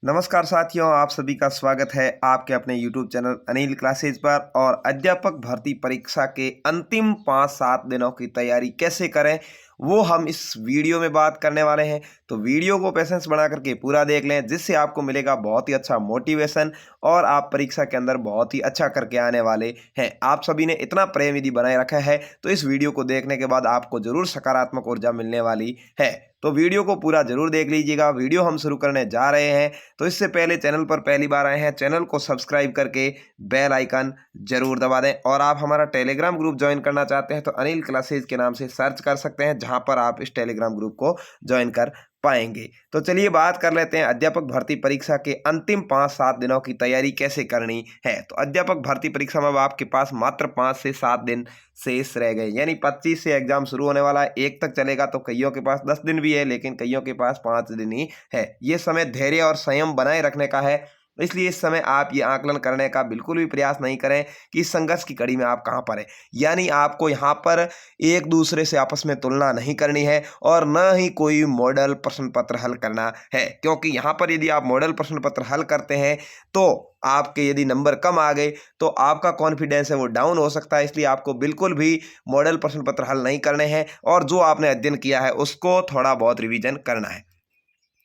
नमस्कार साथियों, आप सभी का स्वागत है आपके अपने YouTube चैनल अनिल क्लासेज पर। और अध्यापक भर्ती परीक्षा के अंतिम 5-7 दिनों की तैयारी कैसे करें वो हम इस वीडियो में बात करने वाले हैं। तो वीडियो को पेशेंस बना करके पूरा देख लें, जिससे आपको मिलेगा बहुत ही अच्छा मोटिवेशन और आप परीक्षा के अंदर बहुत ही अच्छा करके आने वाले हैं। आप सभी ने इतना प्रेम यदि बनाए रखा है तो इस वीडियो को देखने के बाद आपको जरूर सकारात्मक ऊर्जा मिलने वाली है। तो वीडियो को पूरा जरूर देख लीजिएगा। वीडियो हम शुरू करने जा रहे हैं, तो इससे पहले चैनल पर पहली बार आए हैं, चैनल को सब्सक्राइब करके बेल आइकन जरूर दबा दें। और आप हमारा टेलीग्राम ग्रुप ज्वाइन करना चाहते हैं तो अनिल क्लासेज के नाम से सर्च कर सकते हैं, जहां पर आप इस टेलीग्राम ग्रुप को ज्वाइन कर पाएंगे। तो चलिए बात कर लेते हैं अध्यापक भर्ती परीक्षा के अंतिम 5-7 दिनों की तैयारी कैसे करनी है। तो अध्यापक भर्ती परीक्षा में अब आपके पास मात्र 5 से 7 दिन शेष रह गए, यानी 25 से एग्जाम शुरू होने वाला है। 1 तक चलेगा, तो कईयों के पास 10 दिन भी है, लेकिन कईयों के पास 5 दिन ही है। ये समय धैर्य और संयम बनाए रखने का है, इसलिए इस समय आप ये आकलन करने का बिल्कुल भी प्रयास नहीं करें कि इस संघर्ष की कड़ी में आप कहाँ पर हैं। यानी आपको यहाँ पर एक दूसरे से आपस में तुलना नहीं करनी है और न ही कोई मॉडल प्रश्न पत्र हल करना है, क्योंकि यहाँ पर यदि आप मॉडल प्रश्न पत्र हल करते हैं तो आपके यदि नंबर कम आ गए तो आपका कॉन्फिडेंस है वो डाउन हो सकता है। इसलिए आपको बिल्कुल भी मॉडल प्रश्न पत्र हल नहीं करने हैं और जो आपने अध्ययन किया है उसको थोड़ा बहुत रिवीजन करना है।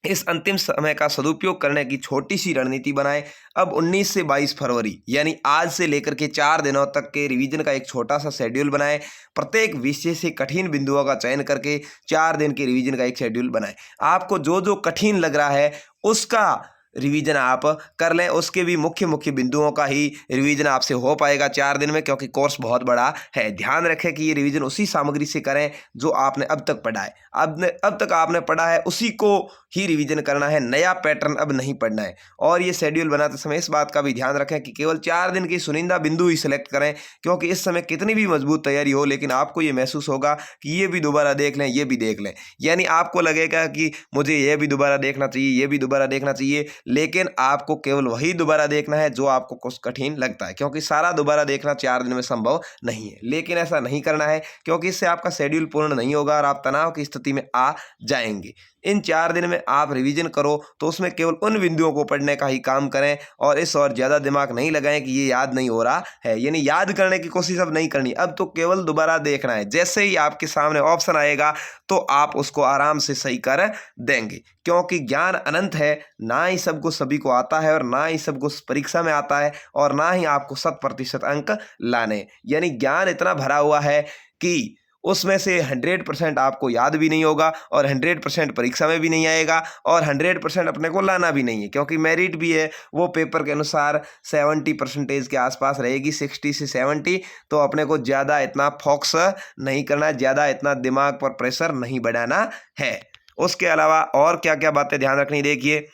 इस अंतिम समय का सदुपयोग करने की छोटी सी रणनीति बनाएं। अब 19 से 22 फरवरी यानी आज से लेकर के 4 दिनों तक के रिवीजन का एक छोटा सा शेड्यूल बनाएं। प्रत्येक विषय से कठिन बिंदुओं का चयन करके 4 दिन के रिवीजन का एक शेड्यूल बनाएं। आपको जो जो कठिन लग रहा है उसका रिवीजन आप कर लें, उसके भी मुख्य मुख्य बिंदुओं का ही रिवीजन आपसे हो पाएगा 4 दिन में, क्योंकि कोर्स बहुत बड़ा है। ध्यान रखें कि ये रिवीजन उसी सामग्री से करें जो आपने अब तक पढ़ा है। अब तक आपने पढ़ा है उसी को ही रिवीजन करना है, नया पैटर्न अब नहीं पढ़ना है। और ये शेड्यूल बनाते समय इस बात का भी ध्यान रखें कि केवल 4 दिन की चुनिंदा बिंदु ही सिलेक्ट करें, क्योंकि इस समय कितनी भी मजबूत तैयारी हो लेकिन आपको ये महसूस होगा कि ये भी दोबारा देख लें, ये भी देख लें। यानी आपको लगेगा कि मुझे ये भी दोबारा देखना चाहिए, ये भी दोबारा देखना चाहिए, लेकिन आपको केवल वही दोबारा देखना है जो आपको कुछ कठिन लगता है, क्योंकि सारा दोबारा देखना 4 दिन में संभव नहीं है। लेकिन ऐसा नहीं करना है, क्योंकि इससे आपका शेड्यूल पूर्ण नहीं होगा और आप तनाव की स्थिति में आ जाएंगे। इन 4 दिन में आप रिवीजन करो तो उसमें केवल उन बिंदुओं को पढ़ने का ही काम करें और इस और ज़्यादा दिमाग नहीं लगाएं कि ये याद नहीं हो रहा है। यानी याद करने की कोशिश अब नहीं करनी, अब तो केवल दोबारा देखना है। जैसे ही आपके सामने ऑप्शन आएगा तो आप उसको आराम से सही कर देंगे, क्योंकि ज्ञान अनंत है। ना ही सबको सभी को आता है और ना ही सबको परीक्षा में आता है और ना ही आपको 100% अंक लाने। यानी ज्ञान इतना भरा हुआ है कि उसमें से 100% आपको याद भी नहीं होगा और 100% परीक्षा में भी नहीं आएगा और 100% अपने को लाना भी नहीं है, क्योंकि मेरिट भी है वो पेपर के अनुसार 70% के आसपास रहेगी, 60 से 70। तो अपने को ज़्यादा इतना फोकस नहीं करना, ज़्यादा इतना दिमाग पर प्रेशर नहीं बढ़ाना है। उसके अलावा और क्या क्या बातें ध्यान रखनी, देखिए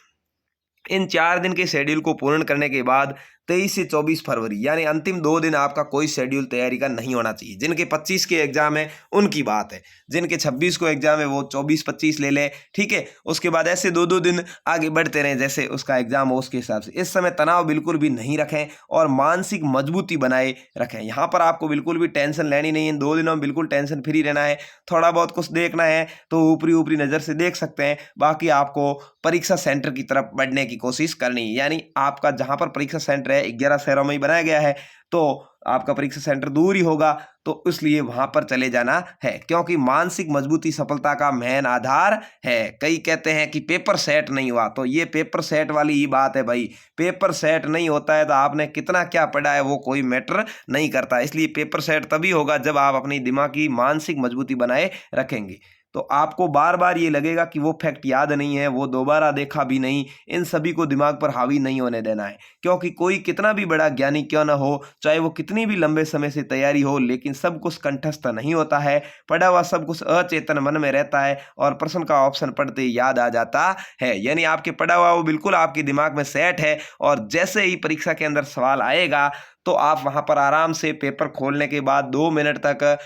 इन 4 दिन के शेड्यूल को पूर्ण करने के बाद 23 से 24 फरवरी यानी अंतिम 2 दिन आपका कोई शेड्यूल तैयारी का नहीं होना चाहिए। जिनके 25 के एग्जाम है उनकी बात है, जिनके 26 को एग्जाम है वो 24-25 ले लें, ठीक है। उसके बाद ऐसे 2-2 दिन आगे बढ़ते रहें, जैसे उसका एग्जाम हो उसके हिसाब से। इस समय तनाव बिल्कुल भी नहीं रखें और मानसिक मजबूती बनाए रखें। यहाँ पर आपको बिल्कुल भी टेंशन लेनी नहीं है, 2 दिनों में बिल्कुल टेंशन फ्री रहना है। थोड़ा बहुत कुछ देखना है तो ऊपरी ऊपरी नज़र से देख सकते हैं, बाकी आपको परीक्षा सेंटर की तरफ बढ़ने की कोशिश करनी है। यानी आपका जहाँ पर परीक्षा सेंटर 11 शहरों में ही बनाया गया है, तो आपका परीक्षा सेंटर दूर ही होगा, तो इसलिए वहां पर चले जाना है, क्योंकि मानसिक मजबूती सफलता का मेन आधार है। कई कहते हैं कि पेपर सेट नहीं हुआ, तो ये पेपर सेट वाली ही बात है भाई। पेपर सेट नहीं होता है तो आपने कितना क्या पढ़ा है वो कोई मैटर नहीं करता। इसलिए पेपर सेट तभी होगा जब आप अपनी दिमागी मानसिक मजबूती बनाए रखेंगे। तो आपको बार बार ये लगेगा कि वो फैक्ट याद नहीं है, वो दोबारा देखा भी नहीं। इन सभी को दिमाग पर हावी नहीं होने देना है, क्योंकि कोई कितना भी बड़ा ज्ञानी क्यों ना हो, चाहे वो कितनी भी लंबे समय से तैयारी हो, लेकिन सब कुछ कंठस्थ नहीं होता है। पढ़ा हुआ सब कुछ अचेतन मन में रहता है और प्रश्न का ऑप्शन पढ़ते ही याद आ जाता है। यानी आपके पढ़ा हुआ वो बिल्कुल आपके दिमाग में सेट है और जैसे ही परीक्षा के अंदर सवाल आएगा तो आप वहां पर आराम से पेपर खोलने के बाद 2 मिनट तक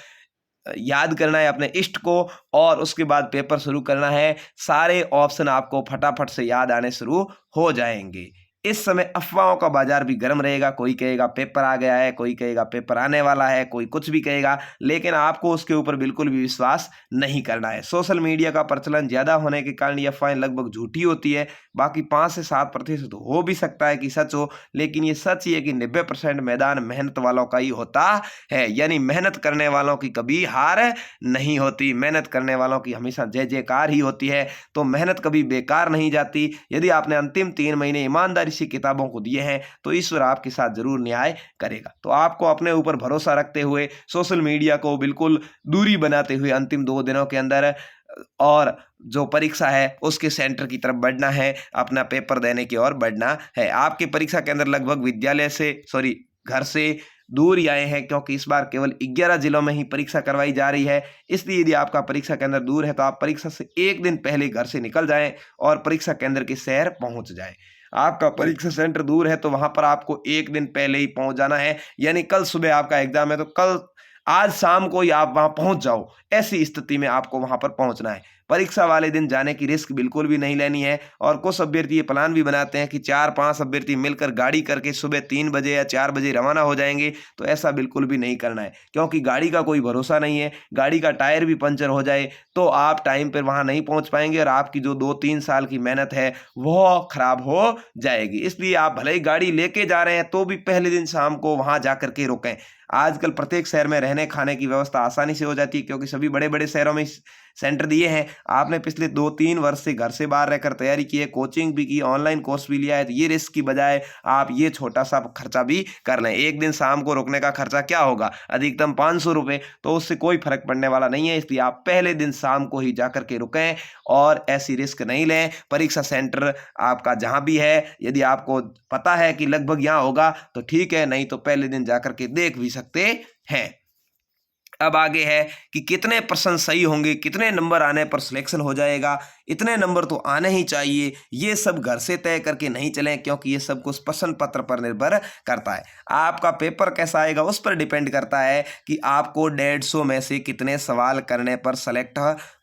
याद करना है अपने इष्ट को और उसके बाद पेपर शुरू करना है। सारे ऑप्शन आपको फटाफट से याद आने शुरू हो जाएंगे। इस समय अफवाहों का बाजार भी गर्म रहेगा। कोई कहेगा पेपर आ गया है, कोई कहेगा पेपर आने वाला है, कोई कुछ भी कहेगा, लेकिन आपको उसके ऊपर बिल्कुल भी विश्वास नहीं करना है। सोशल मीडिया का प्रचलन ज़्यादा होने के कारण ये अफवाहें लगभग झूठी होती है। बाकी 5 से 7% हो भी सकता है कि सच हो, लेकिन ये सच ही है कि 90% मैदान मेहनत वालों का ही होता है। यानी मेहनत करने वालों की कभी हार नहीं होती, मेहनत करने वालों की हमेशा जय जयकार ही होती है। तो मेहनत कभी बेकार नहीं जाती। यदि आपने अंतिम 3 महीने ईमानदारी से किताबों को दिए हैं तो ईश्वर आपके साथ जरूर न्याय करेगा। तो आपको अपने ऊपर भरोसा रखते हुए सोशल मीडिया को बिल्कुल दूरी बनाते हुए अंतिम 2 दिनों के अंदर और जो परीक्षा है उसके सेंटर की तरफ बढ़ना है, अपना पेपर देने की ओर बढ़ना है। आपके परीक्षा के अंदर लगभग विद्यालय से घर से दूर ही आए हैं, क्योंकि इस बार केवल 11 जिलों में ही परीक्षा करवाई जा रही है। इसलिए यदि आपका परीक्षा केंद्र दूर है तो आप परीक्षा से 1 दिन पहले घर से निकल जाएं और परीक्षा केंद्र के शहर पहुंच जाएं। आपका परीक्षा सेंटर दूर है तो वहां पर आपको 1 दिन पहले ही पहुंच जाना है। यानी कल सुबह आपका एग्जाम है तो आज शाम को ही आप वहां पहुंच जाओ, ऐसी स्थिति में आपको वहां पर पहुंचना है। परीक्षा वाले दिन जाने की रिस्क बिल्कुल भी नहीं लेनी है। और कुछ अभ्यर्थी ये प्लान भी बनाते हैं कि 4-5 अभ्यर्थी मिलकर गाड़ी करके सुबह 3 बजे या 4 बजे रवाना हो जाएंगे, तो ऐसा बिल्कुल भी नहीं करना है, क्योंकि गाड़ी का कोई भरोसा नहीं है। गाड़ी का टायर भी पंचर हो जाए तो आप टाइम पर वहां नहीं पहुंच पाएंगे और आपकी जो 2-3 साल की मेहनत है वो खराब हो जाएगी। इसलिए आप भले ही गाड़ी लेके जा रहे हैं तो भी पहले दिन शाम को वहां जाकर के रुकें। आजकल प्रत्येक शहर में रहने खाने की व्यवस्था आसानी से हो जाती है, क्योंकि सभी बड़े बड़े शहरों में सेंटर दिए हैं। आपने पिछले 2-3 वर्ष से घर से बाहर रहकर तैयारी की है, कोचिंग भी की, ऑनलाइन कोर्स भी लिया है, तो ये रिस्क की बजाय आप ये छोटा सा खर्चा भी कर लें। एक दिन शाम को रुकने का खर्चा क्या होगा, अधिकतम 500 रुपये, तो उससे कोई फर्क पड़ने वाला नहीं है। इसलिए आप पहले दिन शाम को ही जाकर के रुकें और ऐसी रिस्क नहीं लें। परीक्षा सेंटर आपका जहां भी है, यदि आपको पता है कि लगभग यहाँ होगा तो ठीक है, नहीं तो पहले दिन जाकर के देख भी सकते हैं। अब आगे है कि कितने प्रश्न सही होंगे, कितने नंबर आने पर सिलेक्शन हो जाएगा, इतने नंबर तो आने ही चाहिए, ये सब घर से तय करके नहीं चलें, क्योंकि ये सब कुछ प्रश्न पत्र पर निर्भर करता है। आपका पेपर कैसा आएगा उस पर डिपेंड करता है कि आपको 150 में से कितने सवाल करने पर सेलेक्ट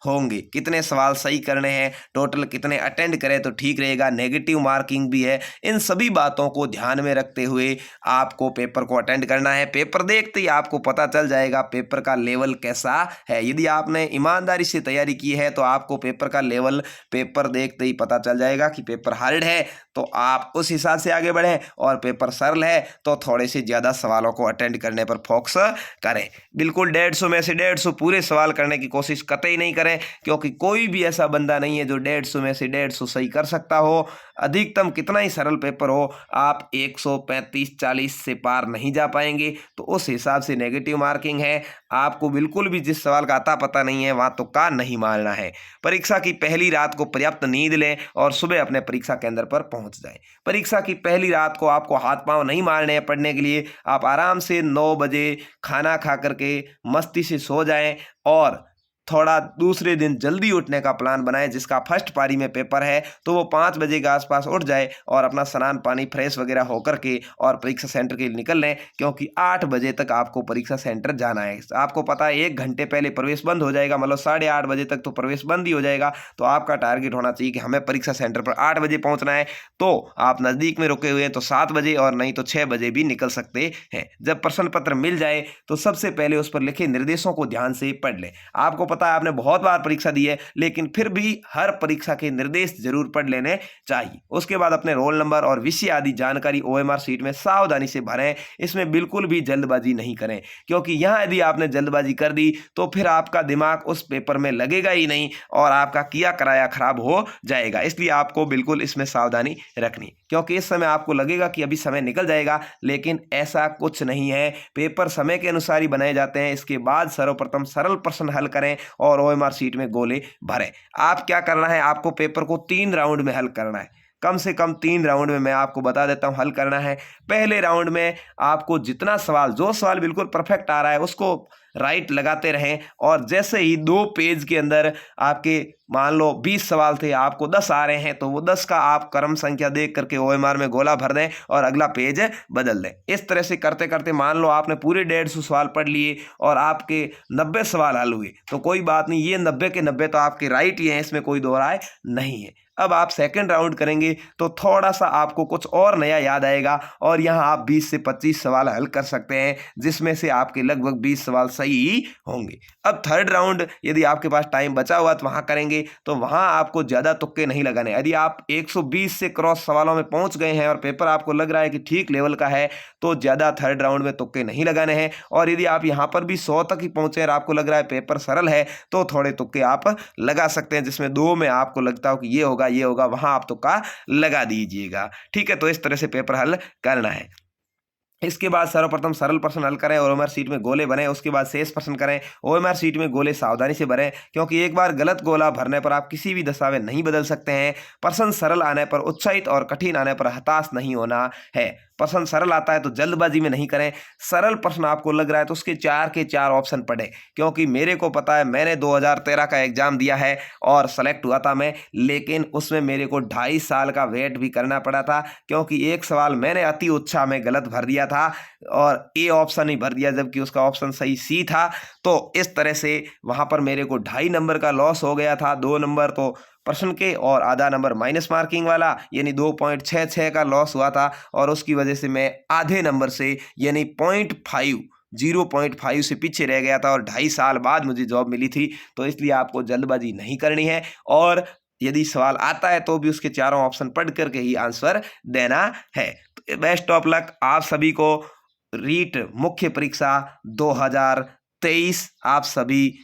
होंगे, कितने सवाल सही करने हैं, टोटल कितने अटेंड करें तो ठीक रहेगा, नेगेटिव मार्किंग भी है। इन सभी बातों को ध्यान में रखते हुए आपको पेपर को अटेंड करना है। पेपर देखते ही आपको पता चल जाएगा पेपर का लेवल कैसा है। यदि आपने ईमानदारी से तैयारी की है तो आपको पेपर का लेवल पेपर देखते ही पता चल जाएगा कि पेपर हार्ड है तो आप उस हिसाब से आगे बढ़ें, और पेपर सरल है तो थोड़े से ज़्यादा सवालों को अटेंड करने पर फोकस करें। बिल्कुल 150 में से 150 पूरे सवाल करने की कोशिश कतई नहीं करें, क्योंकि कोई भी ऐसा बंदा नहीं है जो 150 में से 150 सही कर सकता हो। अधिकतम कितना ही सरल पेपर हो, आप 135-40 से पार नहीं जा पाएंगे। तो उस हिसाब से नेगेटिव मार्किंग है। आपको बिल्कुल भी जिस सवाल का आता पता नहीं है वहां तुक्का नहीं मारना है। परीक्षा की पहली रात को पर्याप्त नींद लें और सुबह अपने परीक्षा केंद्र पर पहुंच जाएं। परीक्षा की पहली रात को आपको हाथ पांव नहीं मारने हैं पढ़ने के लिए। आप आराम से 9 बजे खाना खा करके मस्ती से सो जाएं और थोड़ा दूसरे दिन जल्दी उठने का प्लान बनाएं। जिसका फर्स्ट पारी में पेपर है तो वो 5 बजे के आसपास उठ जाए और अपना स्नान पानी फ्रेश वगैरह होकर के और परीक्षा सेंटर के लिए निकल लें, क्योंकि 8 बजे तक आपको परीक्षा सेंटर जाना है। आपको पता है 1 घंटे पहले प्रवेश बंद हो जाएगा, मतलब 8:30 बजे तक तो प्रवेश बंद ही हो जाएगा। तो आपका टारगेट होना चाहिए कि हमें परीक्षा सेंटर पर 8 बजे पहुंचना है। तो आप नज़दीक में रुके हुए हैं तो 7 बजे और नहीं तो 6 बजे भी निकल सकते हैं। जब प्रश्न पत्र मिल जाए तो सबसे पहले उस पर लिखे निर्देशों को ध्यान से पढ़ लें। आपको पता है आपने बहुत बार परीक्षा दी है, लेकिन फिर भी हर परीक्षा के निर्देश जरूर पढ़ लेने चाहिए। उसके बाद अपने रोल नंबर और विषय आदि जानकारी OMR शीट में सावधानी से भरें। इसमें बिल्कुल भी जल्दबाजी नहीं करें, क्योंकि यहाँ यदि आपने जल्दबाजी कर दी तो फिर आपका दिमाग उस पेपर में लगेगा ही नहीं और आपका किया कराया खराब हो जाएगा। इसलिए आपको बिल्कुल इसमें सावधानी रखनी, क्योंकि इस समय आपको लगेगा कि अभी समय निकल जाएगा, लेकिन ऐसा कुछ नहीं है। पेपर समय के अनुसार ही बनाए जाते हैं। इसके बाद सर्वप्रथम सरल प्रश्न हल करें और OMR शीट में गोले भरें। आप क्या करना है, आपको पेपर को 3 राउंड में हल करना है। कम से कम 3 राउंड में मैं आपको बता देता हूं हल करना है। पहले राउंड में आपको जितना सवाल, जो सवाल बिल्कुल परफेक्ट आ रहा है उसको राइट लगाते रहें, और जैसे ही 2 पेज के अंदर आपके मान लो 20 सवाल थे, आपको 10 आ रहे हैं तो वो 10 का आप क्रम संख्या देख करके OMR में गोला भर दें और अगला पेज बदल दें। इस तरह से करते करते मान लो आपने पूरे 150 सवाल पढ़ लिए और आपके 90 सवाल हल हुए, तो कोई बात नहीं, ये 90 के 90 तो आपके राइट ही हैं, इसमें कोई दो राय नहीं है। अब आप सेकंड राउंड करेंगे तो थोड़ा सा आपको कुछ और नया याद आएगा और यहाँ आप 20 से 25 सवाल हल कर सकते हैं, जिसमें से आपके लगभग 20 सवाल सही होंगे। अब थर्ड राउंड यदि आपके पास टाइम बचा हुआ तो वहाँ करेंगे, तो वहाँ आपको ज़्यादा तुक्के नहीं लगाने। यदि आप 120 से क्रॉस सवालों में पहुँच गए हैं और पेपर आपको लग रहा है कि ठीक लेवल का है, तो ज़्यादा थर्ड राउंड में तुक्के नहीं लगाने हैं। और यदि आप यहाँ पर भी 100 तक ही पहुँचे और आपको लग रहा है पेपर सरल है, तो थोड़े तुक्के आप लगा सकते हैं, जिसमें 2 में आपको लगता हो कि ये होगा, वहाँ आप तुक्का लगा दीजिएगा। ठीक है, तो इस तरह से पेपर हल करना है। इसके बाद सर्वप्रथम सरल प्रश्न हल करें और ओएमआर शीट में गोले भरें। उसके बाद शेष प्रश्न करें। ओएमआर शीट में गोले सावधानी से भरें, क्योंकि एक बार गलत गोला भरने पर आप किसी भी दशा में नहीं बदल सकते हैं। प्रश्न सरल आने पर उत्साहित और कठिन आने पर हताश नहीं होना है। प्रश्न सरल आता है तो जल्दबाजी में नहीं करें। सरल प्रश्न आपको लग रहा है तो उसके 4 के 4 ऑप्शन पढ़ें, क्योंकि मेरे को पता है, मैंने 2013 का एग्जाम दिया है और सेलेक्ट हुआ था मैं, लेकिन उसमें मेरे को 2.5 साल का वेट भी करना पड़ा था, क्योंकि एक सवाल मैंने अति उत्साह में गलत भर दिया था और ए ऑप्शन ही भर दिया, जबकि उसका ऑप्शन सही सी था। तो इस तरह से वहां पर मेरे को 2.5 नंबर का लॉस हो गया था। 2 नंबर तो प्रश्न के और आधा नंबर माइनस मार्किंग वाला, यानी 2.66 का लॉस हुआ था। और उसकी वजह से मैं आधे नंबर से यानी 0.5 से पीछे रह गया था और 2.5 साल बाद मुझे जॉब मिली थी। तो इसलिए आपको जल्दबाजी नहीं करनी है और यदि सवाल आता है तो भी उसके चारों ऑप्शन पढ़ करके ही आंसर देना है। तो बेस्ट ऑफ लक आप सभी को। रीट मुख्य परीक्षा 2023 आप सभी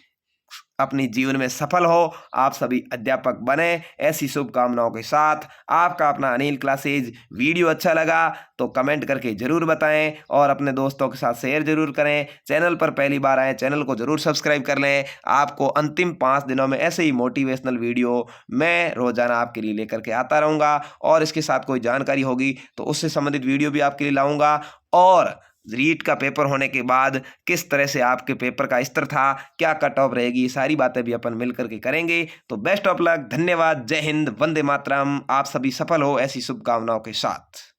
अपनी जीवन में सफल हो, आप सभी अध्यापक बने, ऐसी शुभकामनाओं के साथ आपका अपना अनिल क्लासेज। वीडियो अच्छा लगा तो कमेंट करके जरूर बताएं और अपने दोस्तों के साथ शेयर जरूर करें। चैनल पर पहली बार आए, चैनल को जरूर सब्सक्राइब कर लें। आपको अंतिम 5 दिनों में ऐसे ही मोटिवेशनल वीडियो मैं रोजाना आपके लिए लेकर के आता रहूँगा और इसके साथ कोई जानकारी होगी तो उससे संबंधित वीडियो भी आपके लिए लाऊंगा। और रीट का पेपर होने के बाद किस तरह से आपके पेपर का स्तर था, क्या कट ऑफ रहेगी, सारी बातें भी अपन मिल करके करेंगे। तो बेस्ट ऑफ लक, धन्यवाद, जय हिंद, वंदे मातरम। आप सभी सफल हो ऐसी शुभकामनाओं के साथ।